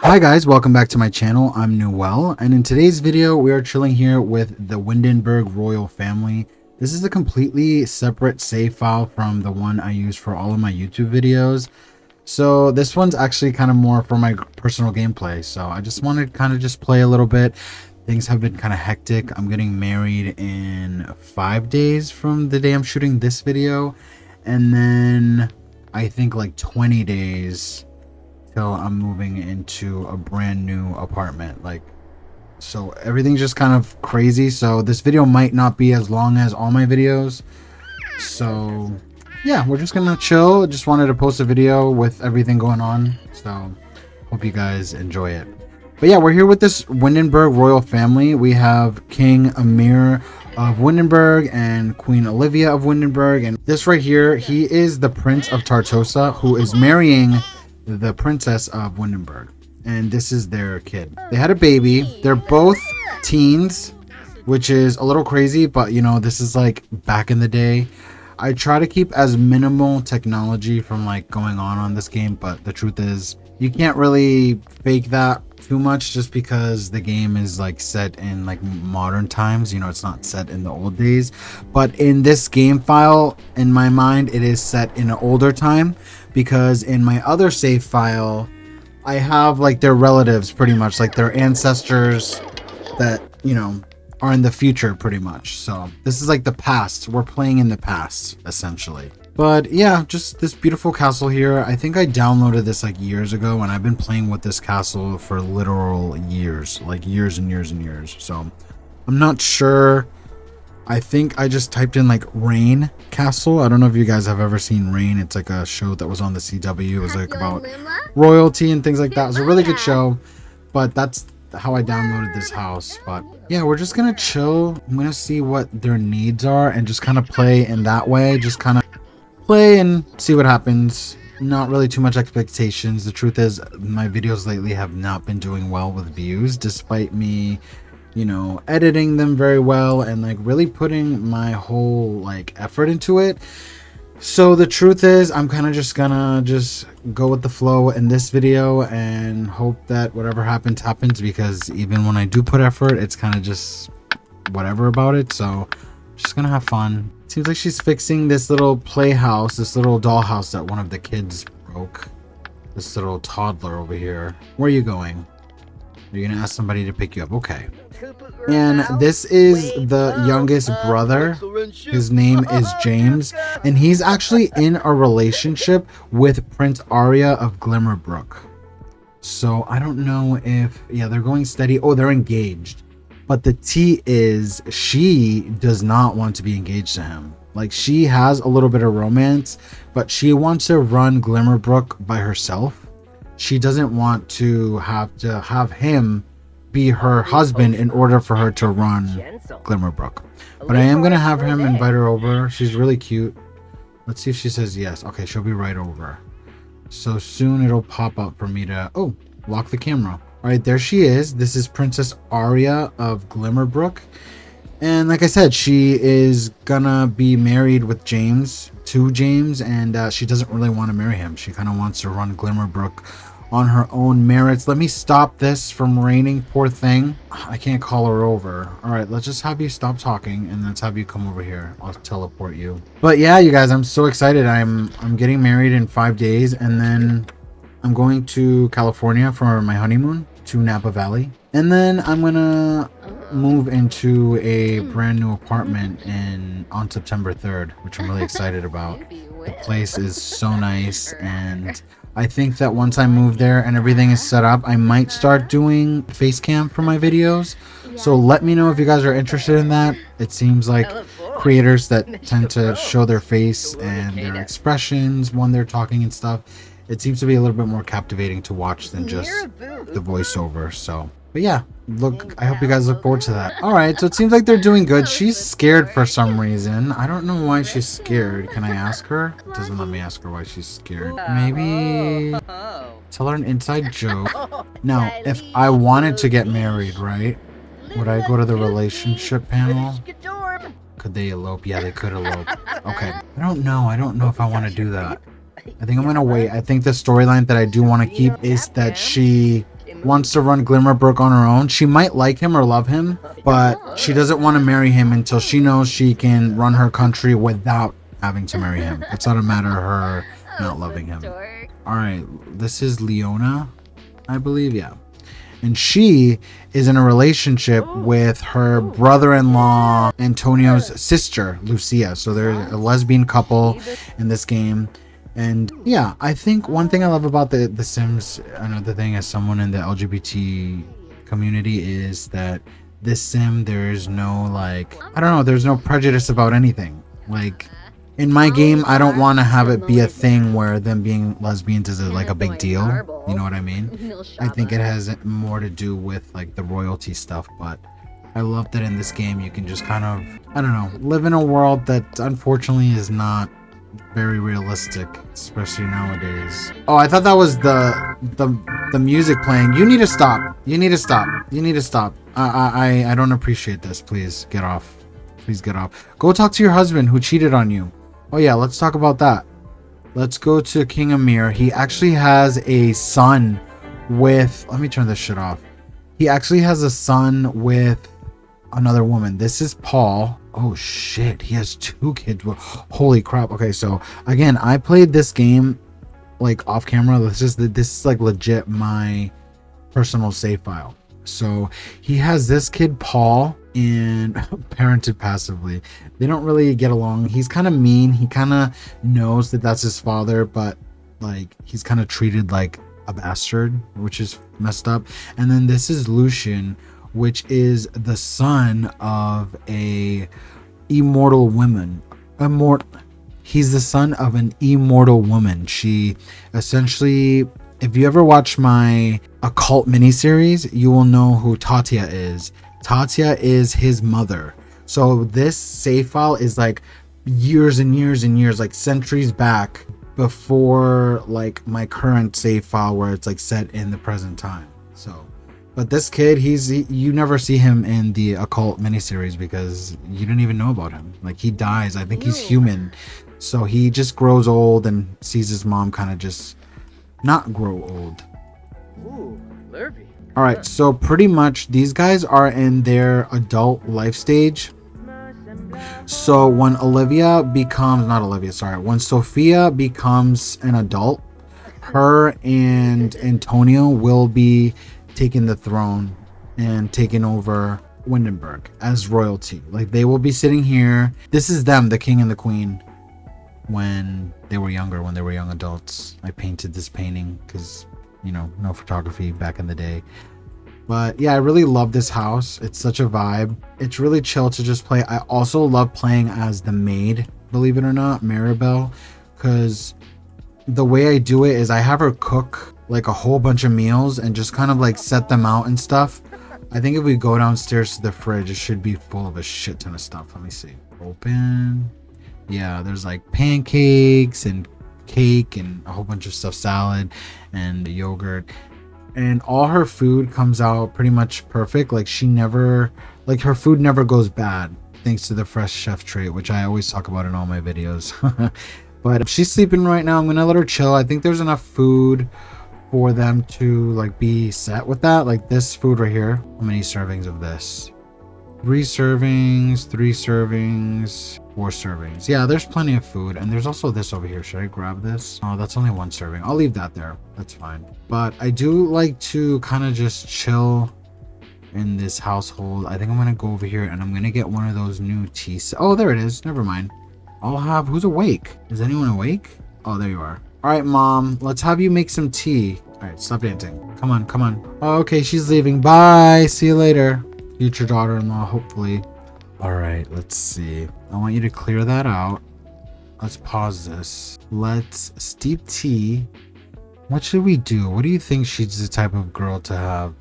Hi guys, welcome back to my channel. I'm Noel, and in today's video we are chilling here with the Windenburg royal family. This is a completely separate save file from the one I use for all of my YouTube videos. So this one's actually kind of more for my personal gameplay. So I just wanted to kind of just play a little bit. Things have been kind of hectic. I'm getting married in 5 days from the day I'm shooting this video. And then I think like 20 days till I'm moving into a brand new apartment. So everything's just kind of crazy. So this video might not be as long as all my videos. So yeah, we're just gonna chill. Just wanted to post a video with everything going on. So hope you guys enjoy it. But yeah, we're here with this Windenburg royal family. We have King Amir of Windenburg and Queen Olivia of Windenburg. And this right here, he is the Prince of Tartosa, who is marrying the Princess of Windenburg. And this is their kid. They had a baby. They're both teens, which is a little crazy, but you know, this is like back in the day. I try to keep as minimal technology from like going on this game, but the truth is you can't really fake that too much just because the game is like set in like modern times. You know, it's not set in the old days, but in this game file, in my mind, it is set in an older time, because in my other save file I have like their relatives, pretty much like their ancestors that, you know, are in the future pretty much. So this is like the past. We're playing in the past essentially. But yeah, just this beautiful castle here. I think I downloaded this like years ago, and I've been playing with this castle for literal years, like years and years and years. So I'm not sure. I think I just typed in like Rain Castle. I don't know if you guys have ever seen Rain. It's like a show that was on the CW. It was like about royalty and things like that. It was a really good show, but that's how I downloaded this house. But yeah, we're just gonna chill. I'm gonna see what their needs are and just kind of play in that way. Just kind of play and see what happens. Not really too much expectations. The truth is my videos lately have not been doing well with views, despite me, you know, editing them very well and like really putting my whole like effort into it. So the truth is I'm kind of just gonna go with the flow in this video and hope that whatever happens, because even when I do put effort, it's kind of just whatever about it. So just gonna have fun. Seems like she's fixing this little playhouse, this little dollhouse that one of the kids broke. This little toddler over here. Where are you going? Are you gonna ask somebody to pick you up? Okay. And this is the youngest brother. His name is James, and he's actually in a relationship with Prince Arya of Glimmerbrook. So I don't know if, yeah, they're going steady. Oh, they're engaged. But the T is she does not want to be engaged to him. Like, she has a little bit of romance, but she wants to run Glimmerbrook by herself. She doesn't want to have him be her husband in order for her to run Glimmerbrook. But I am going to have him invite her over. She's really cute. Let's see if she says yes. Okay, she'll be right over. So soon it'll pop up for me to, oh, lock the camera. All right, there she is. This is Princess Arya of Glimmerbrook. And like I said, she is gonna be married with James, to James, and she doesn't really want to marry him. She kind of wants to run Glimmerbrook on her own merits. Let me stop this from raining, poor thing. I can't call her over. All right, let's just have you stop talking and let's have you come over here. I'll teleport you. But yeah, you guys, I'm so excited. I'm getting married in 5 days, and then I'm going to California for my honeymoon, to Napa Valley. And then I'm gonna move into a brand new apartment on September 3rd, which I'm really excited about. The place is so nice, and I think that once I move there and everything is set up, I might start doing face cam for my videos. So let me know if you guys are interested in that. It seems like creators that tend to show their face and their expressions when they're talking and stuff, it seems to be a little bit more captivating to watch than just the voiceover. So, but yeah, look, I hope you guys look forward to that. All right, so it seems like they're doing good. She's scared for some reason. I don't know why she's scared. Can I ask her? It doesn't let me ask her why she's scared. Maybe tell her an inside joke. Now, if I wanted to get married, right, would I go to the relationship panel? Could they elope? Yeah, they could elope. Okay. I don't know if I want to do that. I think I'm gonna wait. I think the storyline that I do want to keep is that she wants to run Glimmerbrook on her own. She might like him or love him, but she doesn't want to marry him until she knows she can run her country without having to marry him. It's not a matter of her not loving him. All right, this is Leona, I believe, yeah. And she is in a relationship with her brother-in-law, Antonio's sister, Lucia. So they're a lesbian couple in this game. And yeah, I think one thing I love about the Sims, another thing as someone in the LGBT community, is that this sim, there's no like, I don't know, there's no prejudice about anything. Like, in my game, I don't want to have it be a thing where them being lesbians is like a big deal. You know what I mean? I think it has more to do with like the royalty stuff, but I love that in this game you can just kind of, I don't know, live in a world that unfortunately is not very realistic, especially nowadays. Oh, I thought that was the music playing. You need to stop. You need to stop. You need to stop. I don't appreciate this. Please get off. Please get off. Go talk to your husband who cheated on you. Oh yeah, let's talk about that. Let's go to King Amir. He actually has a son with, let me turn this shit off. He actually has a son with another woman. This is Paul. Oh shit, he has 2 kids. Holy crap. Okay, so again, I played this game like off camera. This is like legit my personal save file. So he has this kid Paul, and parented passively. They don't really get along. He's kind of mean. He kind of knows that that's his father, but like he's kind of treated like a bastard, which is messed up. And then this is Lucian, which is the son of a immortal woman. He's the son of an immortal woman. She essentially, if you ever watch my occult miniseries, you will know who Tatia is. Tatia is his mother. So this save file is like years and years and years, like centuries back before like my current save file where it's like set in the present time. So, but this kid, you never see him in the occult miniseries because you didn't even know about him. Like he dies. I think he's human. So he just grows old and sees his mom kind of just not grow old. Ooh, Lurvy. All right, so pretty much these guys are in their adult life stage. So when when Sophia becomes an adult, her and Antonio will be taking the throne and taking over Windenburg as royalty. Like they will be sitting here. This is them, the king and the queen, when they were younger, when they were young adults. I painted this painting because, you know, no photography back in the day. But yeah, I really love this house. It's such a vibe. It's really chill to just play. I also love playing as the maid, believe it or not, Maribel, because the way I do it is I have her cook like a whole bunch of meals and just kind of like set them out and stuff. I think if we go downstairs to the fridge, it should be full of a shit ton of stuff. Let me see. Open. Yeah, there's like pancakes and cake and a whole bunch of stuff, salad and yogurt. And all her food comes out pretty much perfect. Like she never, like her food never goes bad thanks to the fresh chef trait, which I always talk about in all my videos. But if she's sleeping right now, I'm gonna let her chill. I think there's enough food for them to like be set with that. Like this food right here, how many servings of this? 3 servings, 3 servings, 4 servings. Yeah, there's plenty of food. And there's also this over here. Should I grab this? Oh, that's only 1 serving. I'll leave that there. That's fine. But I do like to kind of just chill in this household. I think I'm going to go over here and I'm going to get one of those new tea. Oh, there it is. Never mind. I'll have, who's awake? Is anyone awake? Oh, there you are. All right, mom, let's have you make some tea. All right, stop dancing. Come on, come on. Oh, okay, she's leaving. Bye. See you later. Future daughter-in-law, hopefully. All right, let's see. I want you to clear that out. Let's pause this. Let's steep tea. What should we do? What do you think she's the type of girl to have?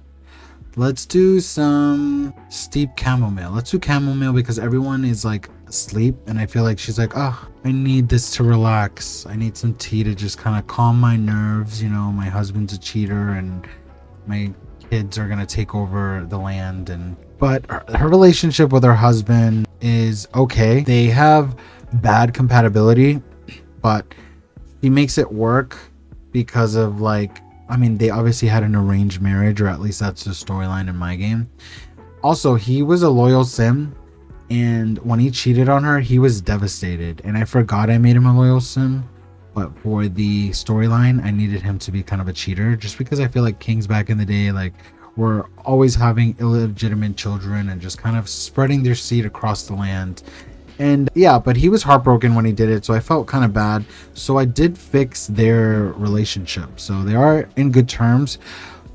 Let's do some steep chamomile. Let's do chamomile because everyone is like asleep and I feel like she's like, oh, I need this to relax. I need some tea to just kind of calm my nerves. You know, my husband's a cheater and my kids are gonna take over the land. But her relationship with her husband is okay. They have bad compatibility, but she makes it work because of like I mean, they obviously had an arranged marriage, or at least that's the storyline in my game. Also, he was a loyal sim, and when he cheated on her, he was devastated. And I forgot I made him a loyal sim, but for the storyline, I needed him to be kind of a cheater, just because I feel like kings back in the day, like, were always having illegitimate children and just kind of spreading their seed across the land. And yeah, but he was heartbroken when he did it, so I felt kind of bad. So I did fix their relationship. So they are in good terms,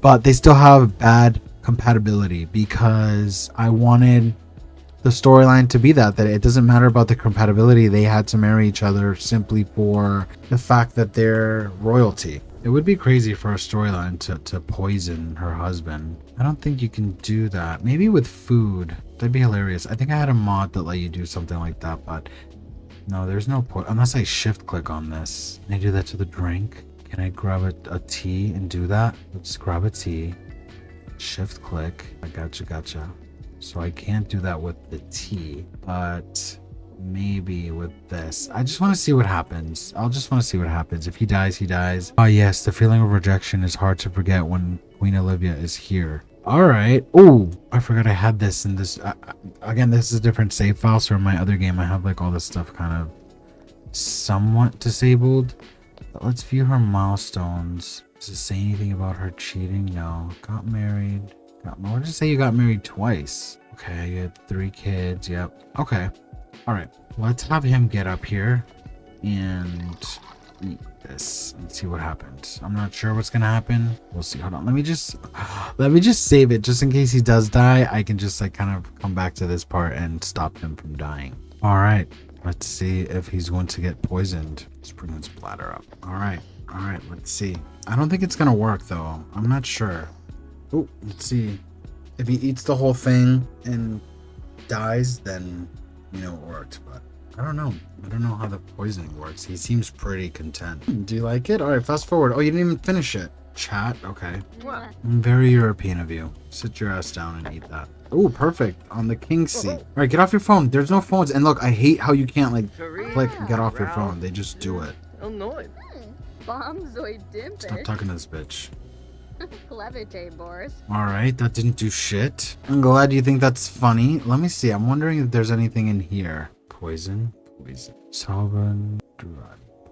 but they still have bad compatibility, because I wanted the storyline to be that it doesn't matter about the compatibility. They had to marry each other simply for the fact that they're royalty. It would be crazy for a storyline to poison her husband. I don't think you can do that. Maybe with food. That'd be hilarious. I think I had a mod that let you do something like that, but no, there's no point unless I shift click on this. Can I do that to the drink? Can I grab a tea and do that? Let's grab a tea. Shift click. I gotcha. So I can't do that with the tea, but maybe with this. I just want to see what happens. I'll just want to see what happens. If he dies, he dies. Oh yes, the feeling of rejection is hard to forget when Queen Olivia is here. All right. Oh, I forgot I had this in this. Again, this is a different save file. So in my other game, I have like all this stuff kind of somewhat disabled. But let's view her milestones. Does it say anything about her cheating? No. Got married. What did it say? You got married twice. Okay, you had 3 kids. Yep. Okay. All right. Let's have him get up here and eat this and see what happens. I'm not sure what's gonna happen. We'll see. Hold on. Let me just save it just in case he does die. I can just like kind of come back to this part and stop him from dying. All right. Let's see if he's going to get poisoned. Let's bring his bladder up. All right. Let's see. I don't think it's gonna work though. I'm not sure. Oh, let's see. If he eats the whole thing and dies, then, you know, it worked. But I don't know. I don't know how the poisoning works. He seems pretty content. Do you like it? All right, fast forward. Oh, you didn't even finish it. Chat? Okay. Very European of you. Sit your ass down and eat that. Oh, perfect. On the king's seat. All right, get off your phone. There's no phones. And look, I hate how you can't, like, click get off your phone. They just do it. Stop talking to this bitch. All right, that didn't do shit. I'm glad you think that's funny. Let me see. I'm wondering if there's anything in here. Poison. Solvent.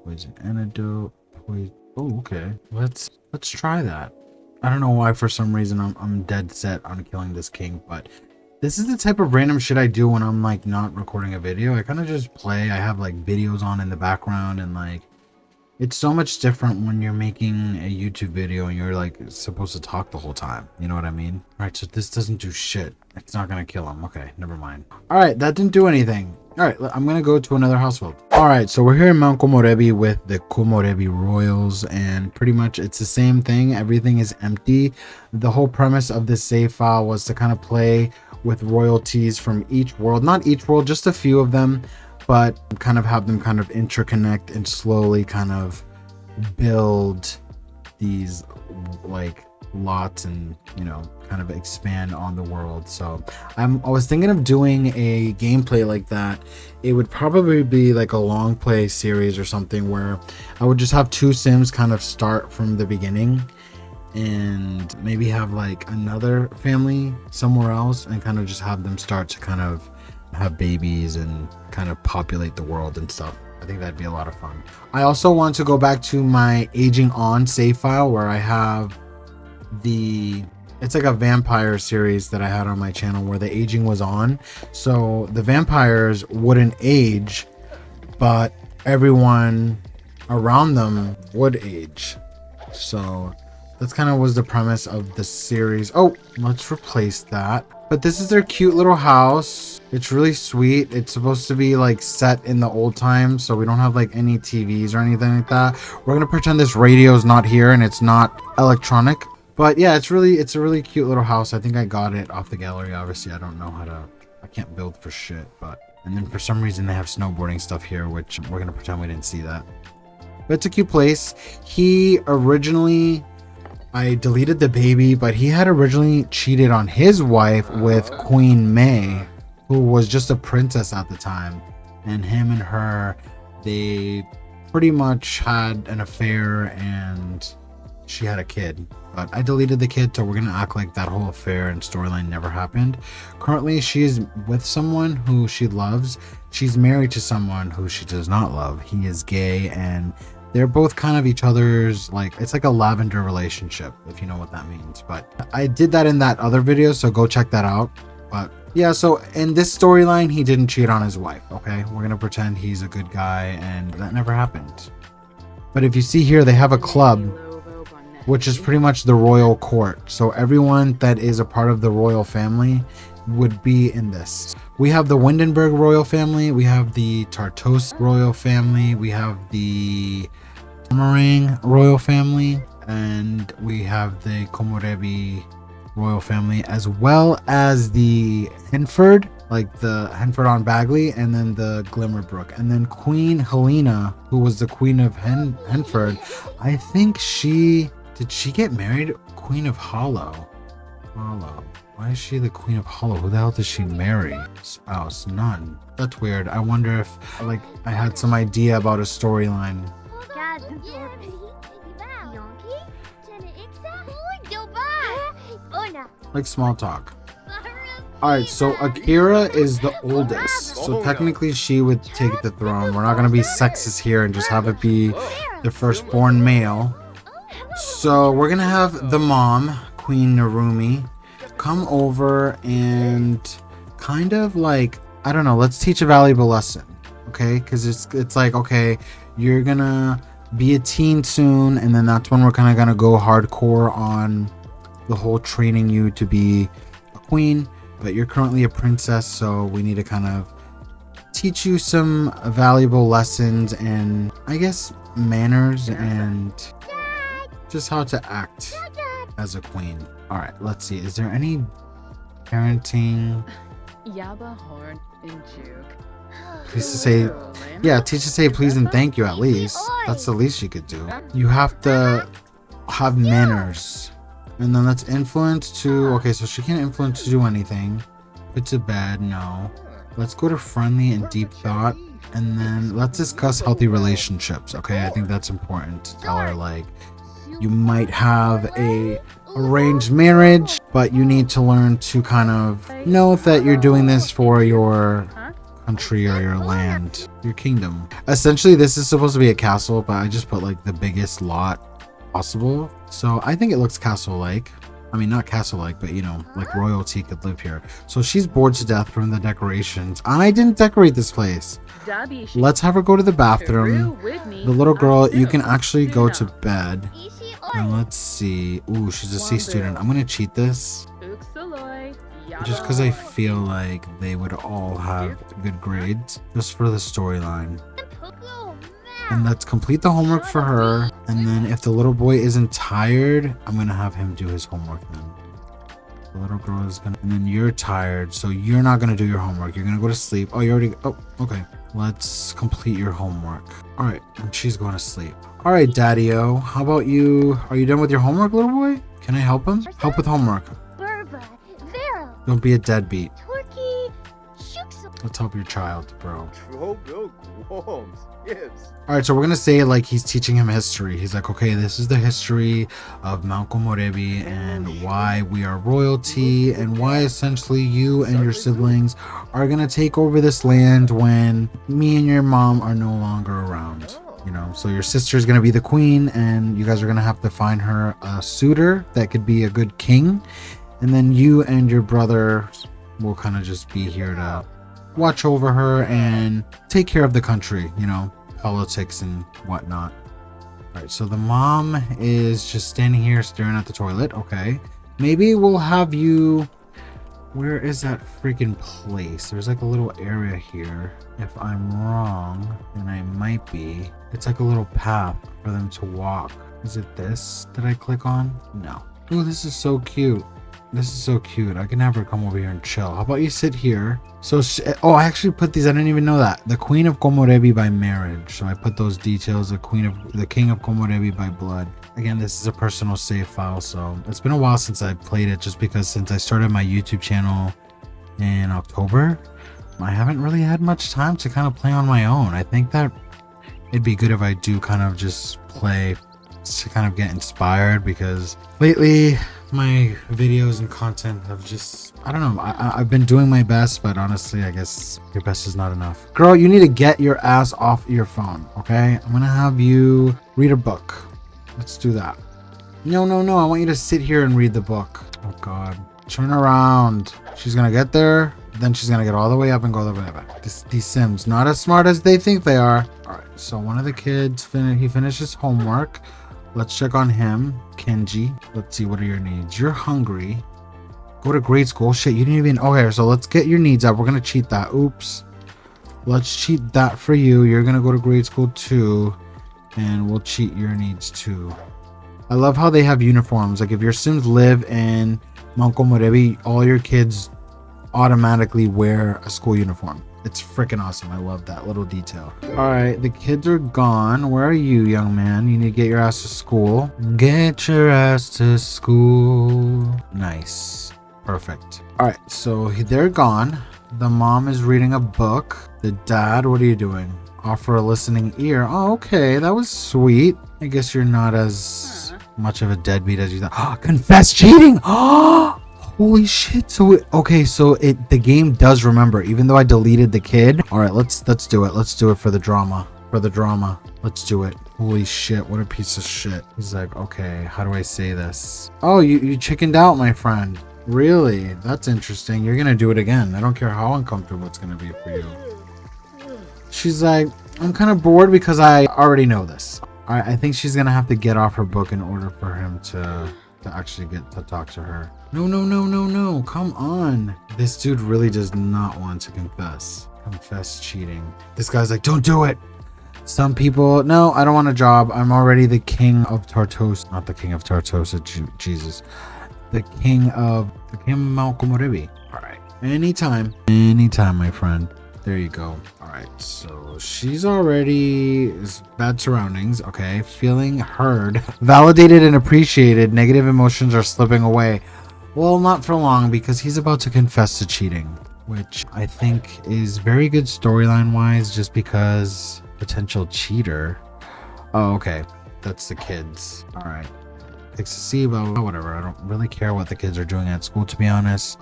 Poison antidote. Poison. Oh, okay. Let's try that. I don't know why for some reason I'm dead set on killing this king, but this is the type of random shit I do when I'm like not recording a video. I kind of just play. I have like videos on in the background, and like it's so much different when you're making a YouTube video and you're like supposed to talk the whole time. You know what I mean? All right, so this doesn't do shit. It's not gonna kill him. Okay, never mind. All right, that didn't do anything. All right, I'm gonna go to another household. All right, so we're here in Mount Komorebi with the Komorebi Royals, and pretty much it's the same thing. Everything is empty. The whole premise of this save file was to kind of play with royalties from each world. Not each world, just a few of them, but kind of have them kind of interconnect and slowly kind of build these like lots and, you know, kind of expand on the world. So I was thinking of doing a gameplay like that. It would probably be like a long play series or something where I would just have 2 sims kind of start from the beginning and maybe have like another family somewhere else and kind of just have them start to kind of have babies and kind of populate the world and stuff. I think that'd be a lot of fun. I also want to go back to my aging on save file where I have it's like a vampire series that I had on my channel where the aging was on. So the vampires wouldn't age, but everyone around them would age. So that's kind of was the premise of the series. Oh, let's replace that. But this is their cute little house. It's really sweet. It's supposed to be like set in the old times, so we don't have like any TVs or anything like that. We're gonna pretend this radio is not here and it's not electronic. But yeah, it's a really cute little house. I think I got it off the gallery. Obviously, I can't build for shit, and then for some reason they have snowboarding stuff here, which we're gonna pretend we didn't see that. But it's a cute place. I deleted the baby, but he had originally cheated on his wife with Queen May, who was just a princess at the time. And him and her, they pretty much had an affair, and she had a kid. But I deleted the kid, so we're gonna act like that whole affair and storyline never happened. Currently, she is with someone who she loves. She's married to someone who she does not love. He is gay, and they're both kind of each other's, like, it's like a lavender relationship, if you know what that means. But I did that in that other video, so go check that out. But yeah, so in this storyline, he didn't cheat on his wife, okay? We're gonna pretend he's a good guy, and that never happened. But if you see here, they have a club, which is pretty much the royal court. So everyone that is a part of the royal family would be in this. We have the Windenburg royal family, we have the Tartos royal family, we have the Pomerang royal family, and we have the Komorebi royal family, as well as the Henford, like the Henford on Bagley, and then the Glimmerbrook, and then Queen Helena, who was the queen of Henford. I think did she get married? Queen of Hollow. Why is she the Queen of Hollow? Who the hell does she marry? Spouse? None. That's weird. I wonder if, like, I had some idea about a storyline. Like small talk. Alright, so Akira is the oldest. So technically she would take the throne. We're not going to be sexist here and just have it be the firstborn male. So we're going to have the mom, Queen Narumi, come over and kind of like, I don't know, let's teach a valuable lesson. Okay? Because it's like, okay, you're going to be a teen soon, and then that's when we're kind of going to go hardcore on the whole training you to be a queen. But you're currently a princess, so we need to kind of teach you some valuable lessons and, I guess, manners and just how to act as a queen. All right, let's see. Is there any parenting? Please to say, yeah, teach to say please and thank you at least. That's the least you could do. You have to have manners. And then let's influence to, okay, so she can't influence to do anything. Put to bed, no. Let's go to friendly and deep thought. And then let's discuss healthy relationships, okay? I think that's important to tell her, like, you might have a arranged marriage, but you need to learn to kind of know that you're doing this for your country or your land, your kingdom. Essentially, this is supposed to be a castle, but I just put like the biggest lot possible. So I think it looks castle-like. I mean, not castle-like, but you know, like royalty could live here. So she's bored to death from the decorations. I didn't decorate this place. Let's have her go to the bathroom. The little girl, you can actually go to bed. And let's see. Ooh, she's a C student. I'm gonna cheat this just because I feel like they would all have good grades just for the storyline. And let's complete the homework for her. And then if the little boy isn't tired, I'm gonna have him do his homework then. The little girl is gonna, and then you're tired, so you're not gonna do your homework. You're gonna go to sleep. Oh, you already, oh, okay. Let's complete your homework. All right, and she's going to sleep. All right, Daddy-O, how about you? Are you done with your homework, little boy? Can I help him? Help with homework. Don't be a deadbeat. Let's help your child, bro. Alright, so we're gonna say like he's teaching him history. He's like, okay, this is the history of Mount Komorebi and why we are royalty and why essentially you and your siblings are gonna take over this land when me and your mom are no longer around. You know, so your sister's gonna be the queen and you guys are gonna have to find her a suitor that could be a good king. And then you and your brother will kind of just be here to watch over her and take care of the country, you know, politics and whatnot. All right, so the mom is just standing here staring at the toilet. Okay, maybe we'll have you, where is that freaking place? There's like a little area here. If I'm wrong, and I might be, it's like a little path for them to walk. Is it this that I click on? No. Oh, this is so cute. This is so cute. I can have her come over here and chill. How about you sit here? So, oh, I actually put these. I didn't even know that. The Queen of Komorebi by marriage. So I put those details. The King of Komorebi by blood. Again, this is a personal save file. So it's been a while since I played it, just because since I started my YouTube channel in October, I haven't really had much time to kind of play on my own. I think that it'd be good if I do kind of just play to kind of get inspired, because lately my videos and content have just, I don't know, I've been doing my best, but honestly, I guess your best is not enough. Girl, you need to get your ass off your phone, okay? I'm gonna have you read a book. Let's do that. No, I want you to sit here and read the book. Oh God, turn around. She's gonna get there, then she's gonna get all the way up and go all the way back. These Sims, not as smart as they think they are. All right, so one of the kids, he finished his homework. Let's check on him, Kenji. Let's see, what are your needs? You're hungry. Go to grade school. Shit, you didn't even... Okay, so let's get your needs up. We're gonna cheat that. Oops. Let's cheat that for you. You're gonna go to grade school too, and we'll cheat your needs too. I love how they have uniforms. Like if your Sims live in Manco Morevi, all your kids automatically wear a school uniform. It's freaking awesome. I love that little detail. All right, the kids are gone. Where are you, young man? You need to get your ass to school. Get your ass to school. Nice. Perfect. All right, so they're gone. The mom is reading a book. The dad, what are you doing? Offer a listening ear. Oh, okay. That was sweet. I guess you're not as much of a deadbeat as you thought. Confess cheating. Oh, holy shit. So the game does remember, even though I deleted the kid. All right, let's do it. Let's do it for the drama. Let's do it. Holy shit, what a piece of shit. He's like, okay, how do I say this? Oh, you chickened out, my friend. Really? That's interesting. You're gonna do it again. I don't care how uncomfortable it's gonna be for you. She's like, I'm kind of bored because I already know this. I think she's gonna have to get off her book in order for him to actually get to talk to her. No, come on. This dude really does not want to confess cheating. This guy's like, don't do it. Some people, no, I don't want a job. I'm already the king of Tartos. Not the king of Tartosa, Jesus. The king of Manco Morevi. All right, anytime, my friend. There you go. All right, so she's already bad surroundings. Okay, feeling heard, validated, and appreciated. Negative emotions are slipping away. Well, not for long, because he's about to confess to cheating, which I think is very good storyline wise, just because potential cheater. Oh, okay, that's the kids. All right, ecstasy, but whatever. I don't really care what the kids are doing at school, to be honest.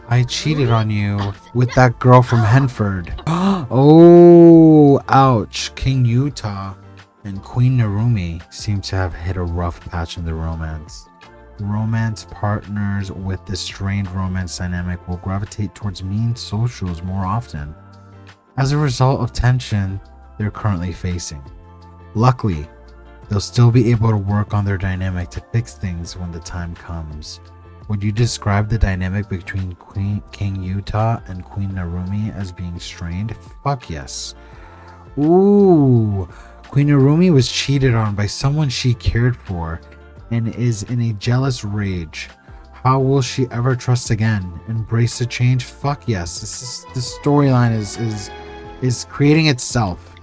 I cheated on you with that girl from Henford. Oh, ouch. King Utah and Queen Narumi seem to have hit a rough patch in their romance. Romance partners with this strained romance dynamic will gravitate towards mean socials more often, as a result of tension they're currently facing. Luckily, they'll still be able to work on their dynamic to fix things when the time comes. Would you describe the dynamic between King Utah and Queen Narumi as being strained? Fuck yes. Ooh, Queen Narumi was cheated on by someone she cared for and is in a jealous rage. How will she ever trust again? Embrace the change? Fuck yes. This storyline is creating itself.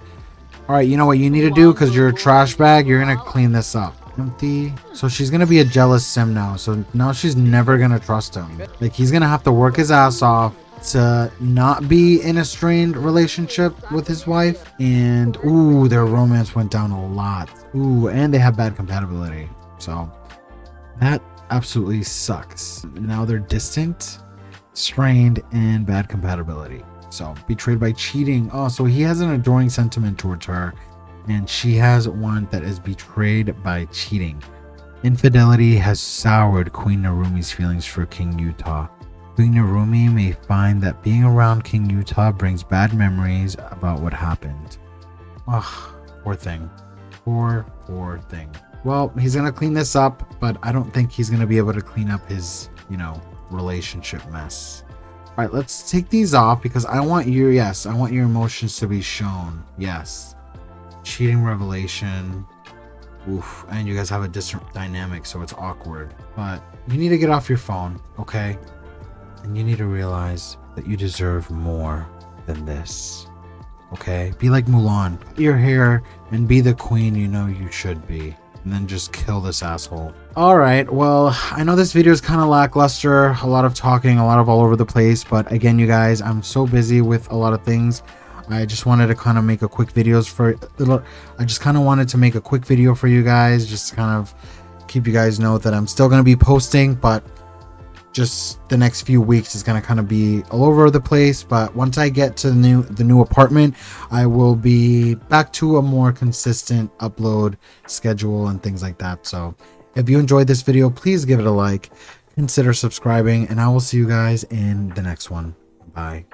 All right, you know what you need to do, because you're a trash bag. You're gonna clean this up. Empty. So she's gonna be a jealous sim now. So now she's never gonna trust him. Like, he's gonna have to work his ass off to not be in a strained relationship with his wife. And ooh, their romance went down a lot. Ooh, and they have bad compatibility. So that absolutely sucks. Now they're distant, strained, and bad compatibility. So betrayed by cheating. Oh, so he has an adoring sentiment towards her, and she has one that is betrayed by cheating. Infidelity has soured Queen Narumi's feelings for King Utah. Queen Narumi may find that being around King Utah brings bad memories about what happened. Ugh, poor thing. Poor thing. Well, he's gonna clean this up, but I don't think he's gonna be able to clean up his, relationship mess. All right, let's take these off, because I want your emotions to be shown. Yes. Cheating revelation. Oof. And you guys have a different dynamic, so it's awkward. But you need to get off your phone, okay? And you need to realize that you deserve more than this. Okay? Be like Mulan. Cut your hair and be the queen you know you should be. And then just kill this asshole. Alright, well, I know this video is kind of lackluster. A lot of talking, a lot of all over the place. But again, you guys, I'm so busy with a lot of things. I just wanted to kind of make a quick videos for I just kind of wanted to make a quick video for you guys, just to kind of keep you guys know that I'm still going to be posting, but just the next few weeks is going to kind of be all over the place. But once I get to the new apartment, I will be back to a more consistent upload schedule and things like that. So if you enjoyed this video, please give it a like, consider subscribing, and I will see you guys in the next one. Bye.